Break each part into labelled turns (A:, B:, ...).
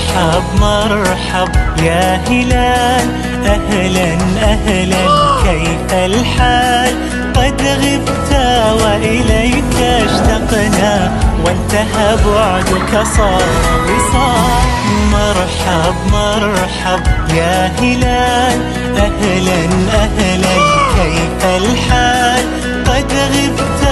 A: مرحب مرحب يا هلال، أهلا أهلا كيف الحال؟ قد غبت وإليك اشتقنا، وانتهى بعدك صار وصال. مرحب مرحب يا هلال، أهلا أهلا كيف الحال؟ قد غبت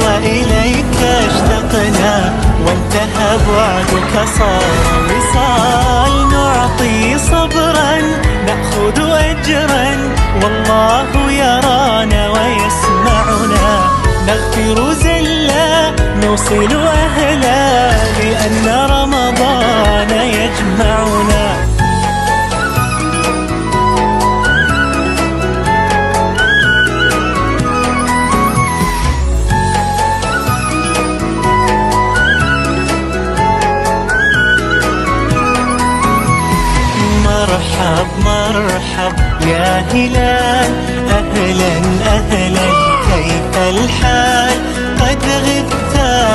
A: وإليك اشتقنا، وانتهى بعدك صار وصال. نعطي صبرا نأخذ أجرا، والله يرانا ويسمعنا. نغفر زلا نوصل أهلا، لأن رمضان يجمعنا. مرحب مرحب يا هلال، أهلا أهلا كيف الحال؟ قد غبت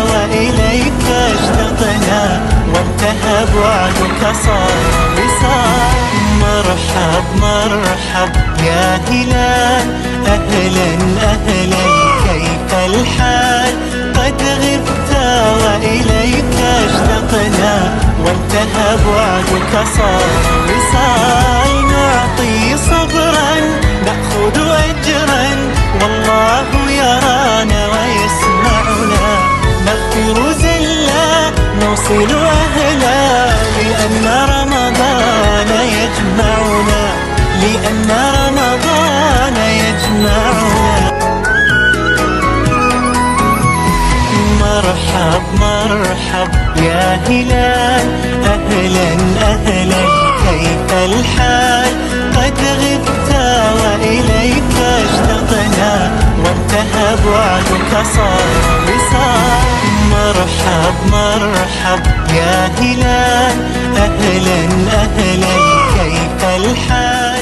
A: وإليك اشتقنا، وانتهى بعدك صار وصال. مرحب مرحب يا هلال، أهلا أهلا كيف الحال؟ قد غبت وإليك اشتقنا، وانتهى بعدك صار وصال. نعطي صبرا نأخذ أجرا، والله يرانا ويسمعنا. نغفر زلا نوصل أهلا، لأن رمضان يجمعنا، لأن رمضان يجمعنا. مرحب مرحب يا هلال، أهلا أهلا كيف الحال؟ قد غبت وإليك اشتقنا، وانتهى بعدك صار وصال. مرحب مرحب يا هلال، أهلا أهلا كيف الحال؟